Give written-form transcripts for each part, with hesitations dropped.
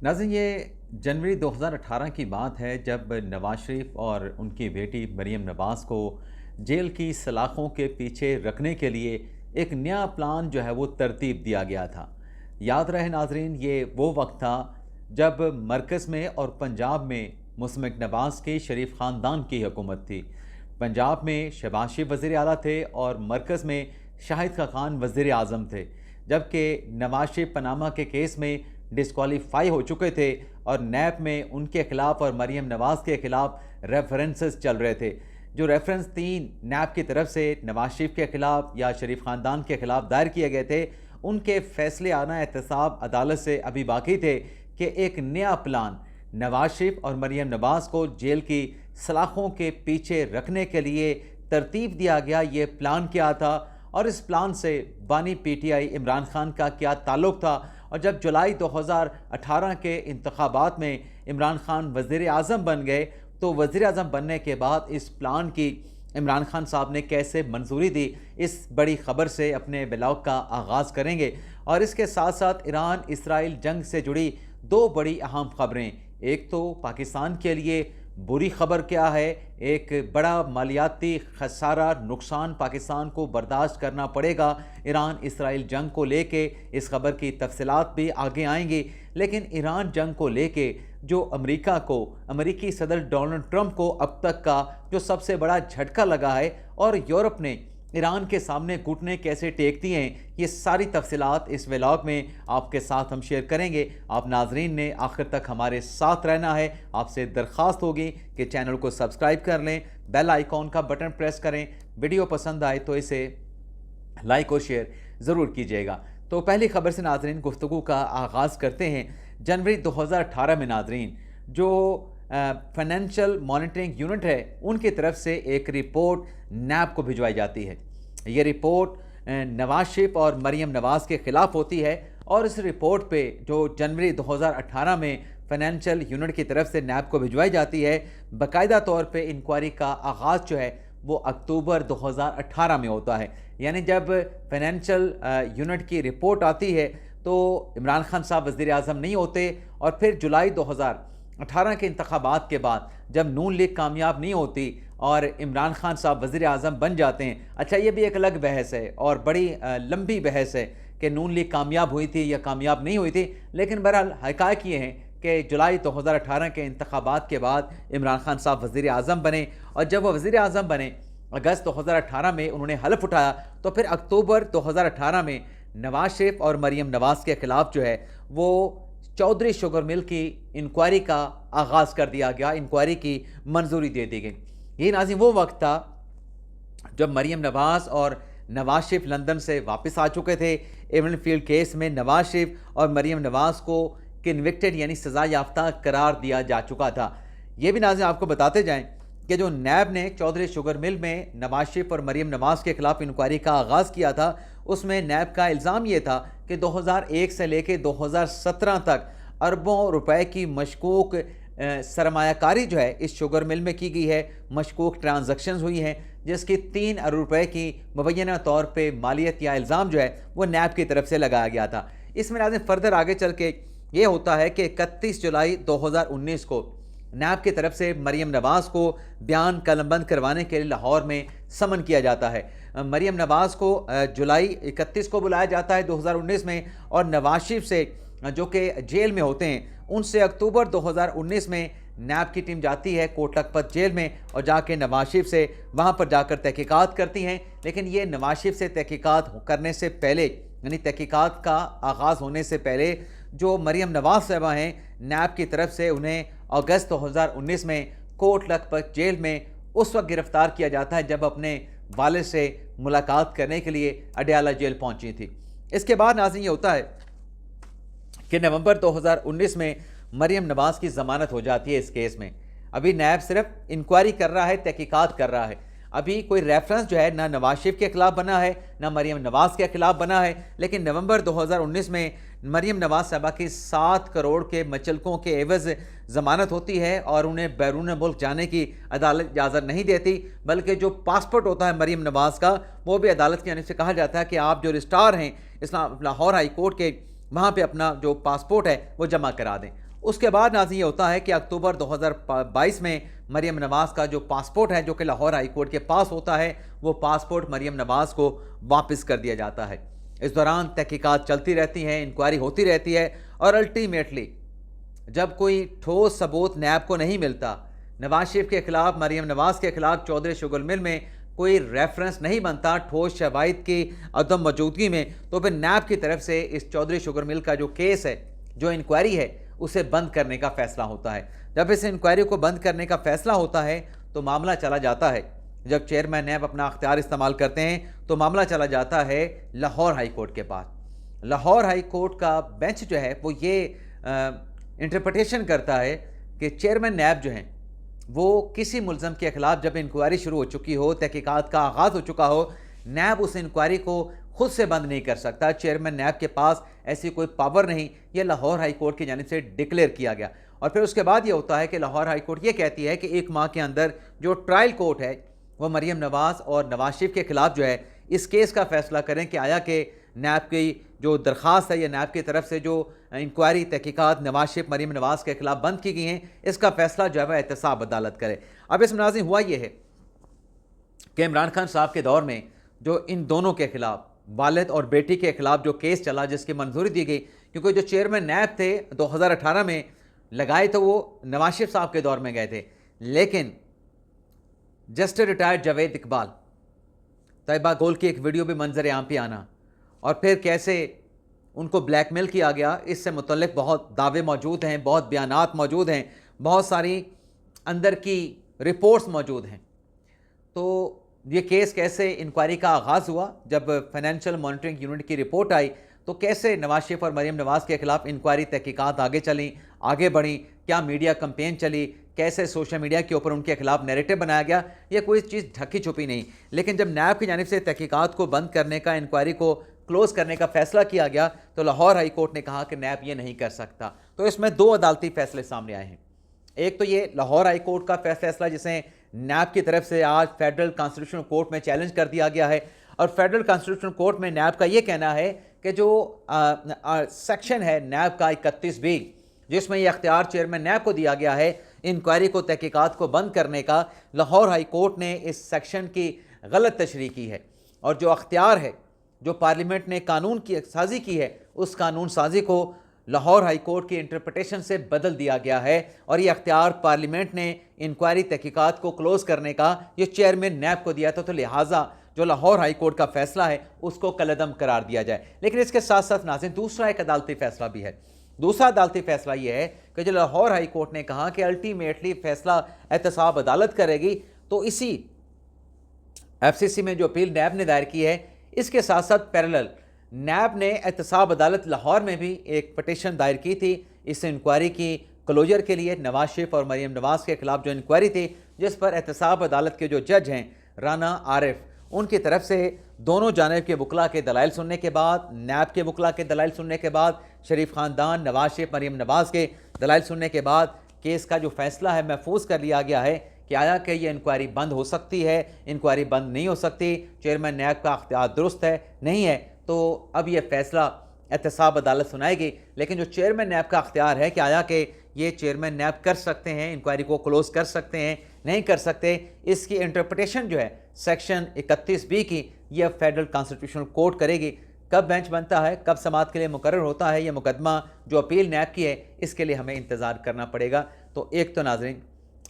नाज़रीन, ये जनवरी 2018 की बात है जब नवाज शरीफ और उनकी बेटी मरीम नवाज़ को जेल की सलाखों के पीछे रखने के लिए एक नया प्लान जो है वो तरतीब दिया गया था। याद रहे नाज़रीन, ये वो वक्त था जब मरकज़ में और पंजाब में मुस्लिम नवाज़ के शरीफ ख़ानदान की हुकूमत थी। पंजाब में शहबाज शरीफ वज़ीर आला थे और मरकज़ में शाहिद खान वज़ीर आज़म थे, जबकि नवाज शरीफ पनामा के केस में डिस्क्वालीफाई हो चुके थे और नैब में उनके खिलाफ और मरीम नवाज़ के खिलाफ रेफरेंसेस चल रहे थे। जो रेफरेंस 3 नैब की तरफ से नवाज शरीफ के खिलाफ या शरीफ ख़ानदान के खिलाफ दायर किए गए थे, उनके फैसले आना एहतसाब अदालत से अभी बाकी थे कि एक नया प्लान नवाज शरीफ और मरीम नवाज़ को जेल की सलाखों के पीछे रखने के लिए तरतीब दिया गया। ये प्लान क्या था और इस प्लान से बानी पीटीआई इमरान खान का क्या ताल्लुक़ था, और जब जुलाई 2018 के इंतखाबात में इमरान खान वज़ीर आज़म बन गए तो वज़ीर आज़म बनने के बाद इस प्लान की इमरान खान साहब ने कैसे मंजूरी दी, इस बड़ी ख़बर से अपने ब्लॉग का आगाज़ करेंगे। और इसके साथ साथ ईरान इसराइल जंग से जुड़ी दो बड़ी अहम ख़बरें। एक तो पाकिस्तान के लिए बुरी खबर क्या है, एक बड़ा मालियाती खसारा नुकसान पाकिस्तान को बर्दाश्त करना पड़ेगा ईरान इसराइल जंग को लेके। इस खबर की तफसीलात भी आगे आएंगी। लेकिन ईरान जंग को लेके जो अमेरिकी सदर डोनाल्ड ट्रंप को अब तक का जो सबसे बड़ा झटका लगा है और यूरोप ने ईरान के सामने घुटने कैसे टेकती हैं, ये सारी तफसीलात इस व्लॉग में आपके साथ हम शेयर करेंगे। आप नाजरीन ने आखिर तक हमारे साथ रहना है। आपसे दरख्वास्त होगी कि चैनल को सब्सक्राइब कर लें, बेल आइकॉन का बटन प्रेस करें, वीडियो पसंद आए तो इसे लाइक और शेयर ज़रूर कीजिएगा। तो पहली खबर से नाजरीन गुफ्तगू का आगाज़ करते हैं। जनवरी 2018 में नाजरीन जो फाइनेंशियल मॉनिटरिंग यूनिट है उनकी तरफ से एक रिपोर्ट नैब को भिजवाई जाती है। ये रिपोर्ट नवाज शरीफ और मरीम नवाज़ के ख़िलाफ़ होती है और इस रिपोर्ट पे जो जनवरी 2018 में फाइनेंशियल यूनिट की तरफ से नैब को भिजवाई जाती है, बाकायदा तौर पे इंक्वायरी का आगाज़ जो है वो अक्टूबर 2018 में होता है। यानी जब फाइनेंशियल यूनिट की रिपोर्ट आती है तो इमरान खान साहब वज़ीर आज़म नहीं होते, और फिर जुलाई 2018 के इंतखाबात के बाद जब नून लीग कामयाब नहीं होती और इमरान खान साहब वज़ीर आज़म बन जाते हैं। अच्छा, ये भी एक अलग बहस है और बड़ी लंबी बहस है कि नून लीग कामयाब हुई थी या कामयाब नहीं हुई थी। लेकिन बहरहाल हक़ाइक़ ये हैं कि जुलाई 2018 के इंतखाबात के बाद इमरान खान साहब वज़ीर आज़म बने, और जब वह वज़ीर आज़म बने अगस्त 2018 में उन्होंने हलफ उठाया, तो फिर अक्टूबर 2018 में नवाज शरीफ और मरीम नवाज़ के ख़िलाफ़ जो है वो चौधरी शुगर मिल की इंक्वायरी का आगाज़ कर दिया गया, इंक्वायरी की मंजूरी दे दी गई। ये नाज़रीन वो वक्त था जब मरीम नवाज़ और नवाज शरीफ लंदन से वापस आ चुके थे। एवन फील्ड केस में नवाज शरीफ और मरीम नवाज़ को कन्विक्टेड यानी सज़ा याफ्ता करार दिया जा चुका था। ये भी नाज़रीन आपको बताते जाएं कि जो नैब ने चौधरी शुगर मिल में नवाज शरीफ और मरीम नवाज़ के खिलाफ इंक्वायरी का आगाज़ किया था, उसमें नैब का इल्ज़ाम ये था कि 2001 से लेकर 2017 तक अरबों रुपए की मशकूक सरमायाकारी जो है इस शुगर मिल में की गई है। मशकूक ट्रांजैक्शंस हुई हैं जिसकी 3 अरब रुपए की मुबैना तौर पे मालियत या इल्ज़ाम जो है वो नैब की तरफ से लगाया गया था। इसमें नाज़रीन फर्दर आगे चल के ये होता है कि 31 जुलाई 2019 को नैब की तरफ से मरीम नवाज़ को बयान कलमबंद करवाने के लिए लाहौर में समन किया जाता है। मरीम नवाज़ को जुलाई 31 को बुलाया जाता है 2019 में, और नवाज शरीफ से जो कि जेल में होते हैं उनसे अक्टूबर 2019 में नैब की टीम जाती है कोट लखपत जेल में और जाके नवाज शरीफ से वहाँ पर जाकर तहकीकात करती हैं। लेकिन ये नवाज शरीफ से तहकीकात करने से पहले यानी तहकीकात का आगाज़ होने से पहले जो मरीम नवाज़ साहबा हैं नैब की तरफ से उन्हें अगस्त 2019 में कोट लखपत जेल में उस वक्त गिरफ़्तार किया जाता है जब अपने वालिद से मुलाकात करने के लिए अडयाला जेल पहुंची थी। इसके बाद नाज़रीन ये होता है कि नवंबर 2019 में मरीम नवाज़ की ज़मानत हो जाती है इस केस में। अभी नैब सिर्फ इंक्वायरी कर रहा है, तहकीकात कर रहा है। अभी कोई रेफरेंस जो है ना नवाज शरीफ के खिलाफ बना है ना मरीम नवाज़ के खिलाफ बना है। लेकिन नवंबर 2019 में मरीम नवाज़ साहबा की 7 करोड़ के मचलकों के एवज़ ज़मानत होती है और उन्हें बैरून मुल्क जाने की अदालत इजाज़त नहीं देती, बल्कि जो पासपोर्ट होता है मरीम नवाज़ का वो भी अदालत की जानिब से कहा जाता है कि आप जो रजिस्ट्रार हैं इस्लाम लाहौर हाई कोर्ट के वहाँ पे अपना जो पासपोर्ट है वो जमा करा दें। उसके बाद नाज़रीन ये होता है कि अक्टूबर 2022 में मरीम नवाज़ का जो पासपोर्ट है, जो कि लाहौर हाई कोर्ट के पास होता है, वो पासपोर्ट मरीम नवाज़ को वापस कर दिया जाता है। इस दौरान तहकीकात चलती रहती हैं, इंक्वायरी होती रहती है और अल्टीमेटली जब कोई ठोस सबूत नैब को नहीं मिलता, नवाज शरीफ के खिलाफ, मरीम नवाज़ के खिलाफ चौधरी शुगर मिल में कोई रेफरेंस नहीं बनता ठोस शवाहिद की अदम मौजूदगी में, तो फिर नैब की तरफ से इस चौधरी शुगर मिल का जो केस है, जो इंक्वायरी है, उसे बंद करने का फैसला होता है। जब इस इंक्वायरी को बंद करने का फैसला होता है तो मामला चला जाता है, जब चेयरमैन नैब अपना अख्तियार इस्तेमाल करते हैं तो मामला चला जाता है लाहौर हाई कोर्ट के पास। लाहौर हाई कोर्ट का बेंच जो है वो ये इंटरप्रटेशन करता है कि चेयरमैन नैब जो हैं वो किसी मुलज़म के ख़िलाफ़ जब इंक्वायरी शुरू हो चुकी हो, तहकीकात का आगाज़ हो चुका हो, नैब उस इंक्वायरी को खुद से बंद नहीं कर सकता। चेयरमैन नैब के पास ऐसी कोई पावर नहीं, ये लाहौर हाई कोर्ट की जानिब से डिक्लेयर किया गया। और फिर उसके बाद ये होता है कि लाहौर हाई कोर्ट ये कहती है कि 1 माह के अंदर जो ट्रायल कोर्ट है वो मरीम नवाज़ और नवाज शरीफ के ख़िलाफ़ जो है इस केस का फ़ैसला करें कि आया कि नैब की जो दरख्वास्त है या नैब की तरफ से जो इंक्वायरी तहकीकात नवाज शरीफ मरीम नवाज़ के खिलाफ बंद की गई हैं, इसका फैसला जो है वह एहतसाब अदालत करे। अब इस नाज़रीन हुआ ये है कि इमरान खान साहब के दौर में जो इन दोनों के खिलाफ, वालिद और बेटी के खिलाफ जो केस चला जिसकी मंजूरी दी गई, क्योंकि जो चेयरमैन नैब थे 2018 में लगाए तो वो नवाज शरीफ साहब के दौर में गए थे, लेकिन जस्ट रिटायर्ड जावेद इकबाल, तैयबा गोल की एक वीडियो भी मंजर आम पे आना और फिर कैसे उनको ब्लैकमेल किया गया, इससे मुतल्लिक बहुत दावे मौजूद हैं, बहुत बयानात मौजूद हैं, बहुत सारी अंदर की रिपोर्ट्स मौजूद हैं। तो ये केस कैसे इंक्वायरी का आगाज़ हुआ, जब फाइनेंशियल मॉनिटरिंग यूनिट की रिपोर्ट आई तो कैसे नवाज शरीफ और मरीम नवाज़ के खिलाफ इंक्वायरी तहकीकात आगे चली, आगे बढ़ी, क्या मीडिया कैंपेन चली, कैसे सोशल मीडिया के ऊपर उनके खिलाफ नैरेटिव बनाया गया, ये कोई चीज़ ढकी छुपी नहीं। लेकिन जब नैब की जानिब से तहकीकात को बंद करने का, इंक्वायरी को क्लोज़ करने का फैसला किया गया तो लाहौर हाई कोर्ट ने कहा कि नैब ये नहीं कर सकता। तो इसमें 2 अदालती फैसले सामने आए हैं। एक तो ये लाहौर हाई कोर्ट का फैसला जिसे नैब की तरफ से आज फेडरल कॉन्स्टिट्यूशनल कोर्ट में चैलेंज कर दिया गया है, और फेडरल कॉन्स्टिट्यूशनल कोर्ट में नैब का ये कहना है कि जो सेक्शन है नैब का 31B, जिसमें यह अख्तियार चेयरमैन नैब को दिया गया है इंक्वायरी को, तहकीकात को बंद करने का, लाहौर हाई कोर्ट ने इस सेक्शन की गलत तशरीह की है और जो अख्तियार है, जो पार्लियामेंट ने कानून की साजी की है, उस कानून साजी को लाहौर हाई कोर्ट की इंटरप्रटेशन से बदल दिया गया है और ये अख्तियार पार्लियामेंट ने इंक्वायरी तहकीकात को क्लोज़ करने का ये चेयरमैन नैब को दिया था। तो लिहाजा जो लाहौर हाई कोर्ट का फैसला है उसको कलअदम करार दिया जाए। लेकिन इसके साथ साथ नाज़रीन दूसरा एक अदालती फैसला भी है। दूसरा अदालती फैसला ये है कि जो लाहौर हाई कोर्ट ने कहा कि अल्टीमेटली फैसला एहतसाब अदालत करेगी, तो इसी FCC में जो अपील नैब ने दायर की है, इसके साथ साथ पैरेलल नैब ने एहतसाब अदालत लाहौर में भी एक पटिशन दायर की थी इस इंक्वायरी की क्लोजर के लिए। नवाज शरीफ और मरीम नवाज़ के खिलाफ जो इंक्वायरी थी, जिस पर एहतसाब अदालत के जो जज हैं राना आरिफ, उनकी तरफ से दोनों जानिब के वकला के दलाइल सुनने के बाद, नैब के वकला के दलाइल सुनने के बाद, शरीफ ख़ानदान, नवाज शरीफ, मरीम नवाज़ के दलाइल सुनने के बाद केस का जो फैसला है महफूज कर लिया गया है कि आया कि ये इंक्वायरी बंद हो सकती है, इंक्वायरी बंद नहीं हो सकती, चेयरमैन नैब का अख्तियार दुरुस्त है, नहीं है, तो अब ये फैसला एहतसाब अदालत सुनाएगी। लेकिन जो चेयरमैन नैब का अख्तियार है कि आया कि ये चेयरमैन नैब कर सकते हैं, इंक्वायरी को क्लोज़ कर सकते हैं, नहीं कर सकते, इसकी इंटरप्रटेशन जो है सेक्शन 31B की, यह फेडरल कॉन्स्टिट्यूशनल कोर्ट करेगी। कब बेंच बनता है, कब समाअत के लिए मुकर्रर होता है, ये मुकदमा जो अपील नैब की है, इसके लिए हमें इंतज़ार करना पड़ेगा। तो एक तो नाज़रीन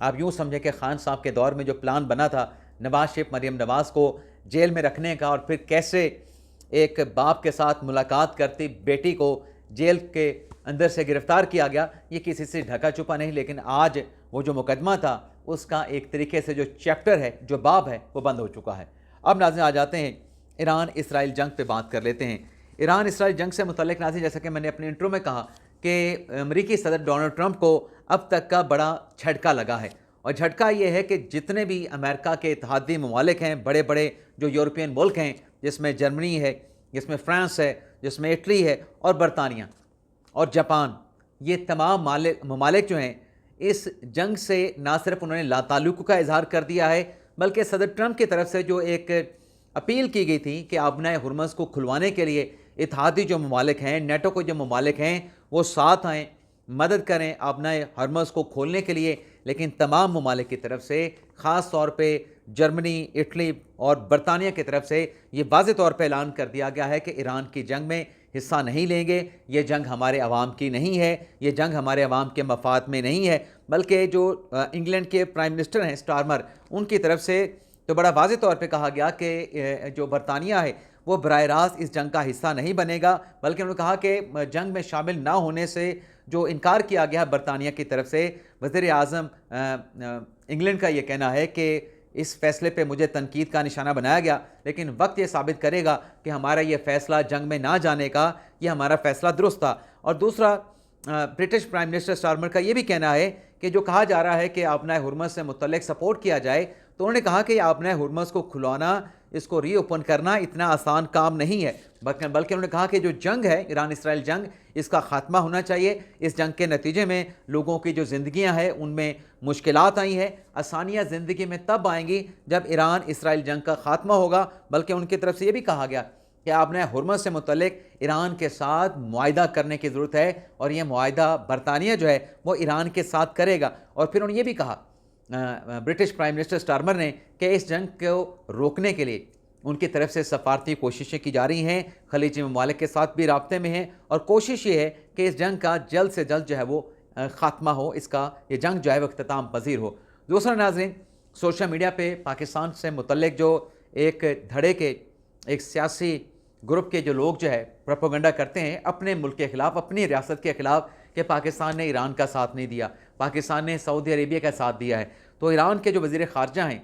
आप यूँ समझें कि खान साहब के दौर में जो प्लान बना था नवाज शरीफ, मरीम नवाज़ को जेल में रखने का और फिर कैसे एक बाप के साथ मुलाकात करती बेटी को जेल के अंदर से गिरफ़्तार किया गया, ये किसी से ढका छुपा नहीं। लेकिन आज वो जो मुकदमा था उसका एक तरीके से जो चैप्टर है, जो बाब है, वो बंद हो चुका है। अब नाज़रीन आ जाते हैं ईरान इसराइल जंग पे बात कर लेते हैं। ईरान इसराइल जंग से मुतल्लिक नाज़रीन, जैसा कि मैंने अपने इंट्रो में कहा कि अमेरिकी सदर डोनाल्ड ट्रंप को अब तक का बड़ा झटका लगा है, और झटका ये है कि जितने भी अमेरिका के इत्तेहादी ममालिक हैं, बड़े बड़े जो यूरोपियन मुल्क हैं, जिसमें जर्मनी है, जिसमें फ्रांस है, जिसमें इटली है और बरतानिया और जापान, ये तमाम ममालिक जो हैं इस जंग से ना सिर्फ उन्होंने लाताल्लुक़ का इजहार कर दिया है, बल्कि सदर ट्रंप की तरफ से जो एक अपील की गई थी कि आबनाए हुर्मुज़ को खुलवाने के लिए इत्तेहादी जो ममालिक हैं, नेटो के जो ममालिक हैं, वो साथ आएँ, मदद करें अपना हरमज़ को खोलने के लिए। लेकिन तमाम ममालिक की तरफ से, ख़ास तौर पे जर्मनी, इटली और बरतानिया की तरफ से ये वाज़ेह तौर पे ऐलान कर दिया गया है कि ईरान की जंग में हिस्सा नहीं लेंगे। ये जंग हमारे अवाम की नहीं है, ये जंग हमारे अवाम के मफ़ाद में नहीं है। बल्कि जो इंग्लैंड के प्राइम मिनिस्टर हैं स्टारमर, उनकी तरफ से तो बड़ा वाज़ेह तौर पे कहा गया कि जो बरतानिया है वो बराह रास्त इस जंग का हिस्सा नहीं बनेगा। बल्कि उन्होंने कहा कि जंग में शामिल ना होने से जो इनकार किया गया है बरतानिया की तरफ से, वज़ीर आज़म इंग्लैंड का ये कहना है कि इस फ़ैसले पे मुझे तनकीद का निशाना बनाया गया, लेकिन वक्त ये साबित करेगा कि हमारा ये फ़ैसला जंग में ना जाने का, ये हमारा फ़ैसला दुरुस्त था। और दूसरा, ब्रिटिश प्राइम मिनिस्टर स्टारमर का ये भी कहना है कि जो कहा जा रहा है कि आपना हुर्मज़ से मुतल्लिक़ सपोर्ट किया जाए, तो उन्होंने कहा कि आपना हुर्मज़ को खुलवाना, इसको रीओपन करना इतना आसान काम नहीं है। बल्कि उन्होंने कहा कि जो जंग है, ईरान इसराइल जंग, इसका ख़ात्मा होना चाहिए। इस जंग के नतीजे में लोगों की जो ज़िंदगियाँ हैं उनमें मुश्किलात आई हैं। आसानियाँ ज़िंदगी में तब आएंगी जब ईरान इसराइल जंग का ख़ात्मा होगा। बल्कि उनकी तरफ से ये भी कहा गया कि आपने हुर्मज़ से मुतल्लिक़ ईरान के साथ मुआहिदा करने की ज़रूरत है, और ये मुआहिदा बरतानिया जो है वो ईरान के साथ करेगा। और फिर उन्होंने ये भी कहा ब्रिटिश प्राइम मिनिस्टर स्टारमर ने कि इस जंग को रोकने के लिए उनकी तरफ से सफारती कोशिशें की जा रही हैं, खलीजी ममालिक के साथ भी राब्ते में हैं, और कोशिश ये है कि इस जंग का जल्द से जल्द जो है वो ख़ात्मा हो, इसका ये जंग जो है वो इख्तिताम पज़ीर हो। दूसरा नाज़रीन, सोशल मीडिया पे पाकिस्तान से मुतल्लिक़ जो एक धड़े के एक सियासी ग्रुप के जो लोग जो है प्रोपेगेंडा करते हैं अपने मुल्क के ख़िलाफ़, अपनी रियासत के ख़िलाफ़, कि पाकिस्तान ने ईरान का साथ नहीं दिया, पाकिस्तान ने सऊदी अरेबिया का साथ दिया है। तो ईरान के जो वज़ीर ख़ारजा हैं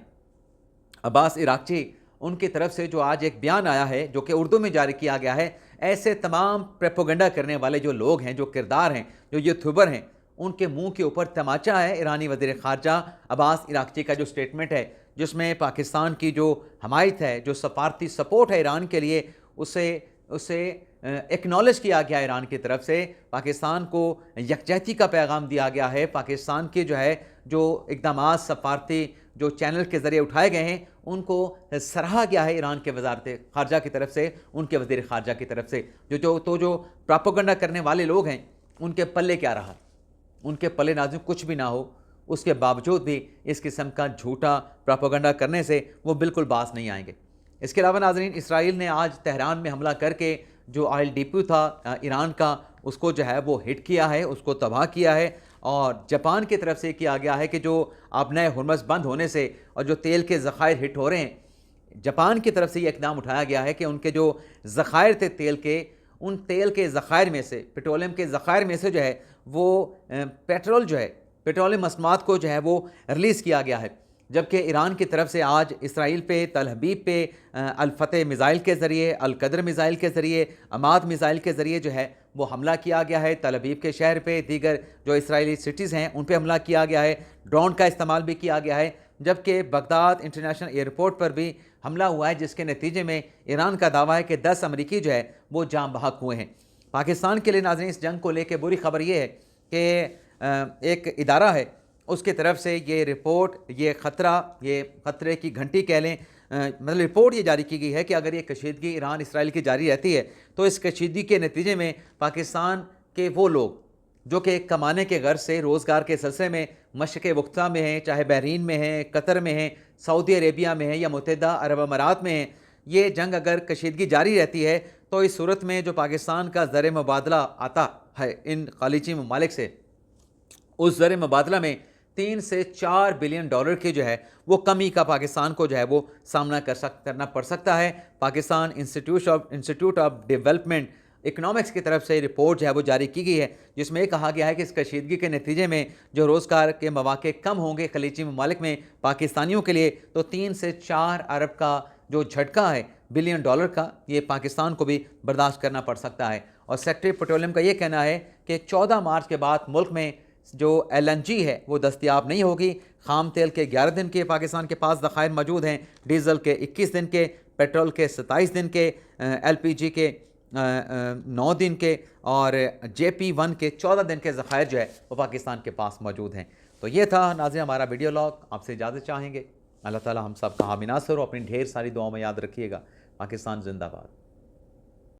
अब्बास इराक़ची, उनकी तरफ से जो आज एक बयान आया है जो कि उर्दू में जारी किया गया है, ऐसे तमाम प्रोपेगेंडा करने वाले जो लोग हैं, जो किरदार हैं, जो यूट्यूबर हैं, उनके मुंह के ऊपर तमाचा है। ईरानी वज़ीर ख़ारजा अब्बास इराक़ची का जो स्टेटमेंट है, जिसमें पाकिस्तान की जो हमायत है, जो सफारती सपोर्ट है ईरान के लिए, उसे एक्नॉलेज किया गया ईरान की तरफ से। पाकिस्तान को यकजहती का पैगाम दिया गया है। पाकिस्तान के जो इक़दामात सफारती जो चैनल के ज़रिए उठाए गए हैं, उनको सराहा गया है ईरान के वज़ारत ख़ारजा की तरफ से, उनके वज़ीर ख़ारजा की तरफ से। जो प्रोपेगेंडा करने वाले लोग हैं, उनके पल्ले क्या रहा? उनके पल्ले नाज़रीन कुछ भी ना हो, उसके बावजूद भी इस किस्म का झूठा प्रोपेगेंडा करने से वो बिल्कुल बाज नहीं आएंगे। इसके अलावा नाज़रीन, इसराइल ने आज तेहरान में हमला करके जो ऑयल डिपो था ईरान का, उसको जो है वो हिट किया है, उसको तबाह किया है। और जापान की तरफ से किया गया है कि जो आपना हुर्मज़ बंद होने से और जो तेल के ज़ख़ायर हिट हो रहे हैं, जापान की तरफ से ये इक़दाम उठाया गया है कि उनके जो ज़ख़ायर थे तेल के, उन तेल के ज़ख़ायर में से, पेट्रोलियम के ज़ख़ायर में से जो है वो पेट्रोल जो है, पेट्रोलियम मसनूआत को जो है वो रिलीज़ किया गया है। जबकि ईरान की तरफ से आज इसराइल पे, तल हबीब पे अल-फ़तह मिज़ाइल के ज़रिए, अल-क़दर मिज़ाइल के ज़रिए, अमाद मिज़ाइल के ज़रिए जो है वो हमला किया गया है। तल हबीब के शहर पे, दीगर जो इसराइली सिटीज़ हैं उन पे हमला किया गया है। ड्रोन का इस्तेमाल भी किया गया है। जबकि बगदाद इंटरनेशनल एयरपोर्ट पर भी हमला हुआ है, जिसके नतीजे में ईरान का दावा है कि 10 अमरीकी जो है वो जाँ बहक हुए हैं। पाकिस्तान के लिए नाज़रीन इस जंग को लेकर बुरी खबर ये है कि एक इदारा है, उसकी तरफ से ये रिपोर्ट, ये ख़तरे की घंटी कह लें, मतलब रिपोर्ट ये जारी की गई है कि अगर ये कशीदगी ईरान इसराइल की जारी रहती है, तो इस कशीदगी के नतीजे में पाकिस्तान के वो लोग जो कि कमाने के गर्ज से रोज़गार के सिलसिले में मशरिक़ वक्ता में हैं, चाहे बहरीन में हैं, कतर में हैं, सऊदी अरेबिया में हैं या मुत्तहिदा अरब अमारात में हैं, ये जंग अगर कशीदगी जारी रहती है तो इस सूरत में जो पाकिस्तान का ज़र मुबादला आता है इन खलीजी ममालिक से, उस ज़र मुबादला में 3 से 4 बिलियन डॉलर की जो है वो कमी का पाकिस्तान को जो है वो सामना करना पड़ सकता है। Pakistan institute of development economics की तरफ से रिपोर्ट जो है वो जारी की गई है, जिसमें ये कहा गया है कि इस कशीदगी के नतीजे में जो रोज़गार के मौके कम होंगे खलीजी ममालिक में पाकिस्तानियों के लिए, तो 3 से 4 अरब का जो झटका है बिलियन डॉलर का, ये पाकिस्तान को भी बर्दाश्त करना पड़ सकता है। और सेक्रेटरी पेट्रोलियम का ये कहना है कि 14 मार्च के बाद मुल्क में जो LNG है वो दस्तयाब नहीं होगी। ख़ाम तेल के 11 दिन के पाकिस्तान के पास ज़ख़ायर मौजूद हैं, डीज़ल के 21 दिन के, पेट्रोल के 27 दिन के, LPG के 9 दिन के और JP1 के 14 दिन के ज़ख़ायर जो है वो पाकिस्तान के पास मौजूद हैं। तो ये था नाज़रीन हमारा वीडियो लॉग। आपसे इजाज़त चाहेंगे। अल्लाह ताला हम सब का हामी नासर हो। अपनी ढेर सारी दुआओं में याद रखिएगा। पाकिस्तान जिंदाबाद।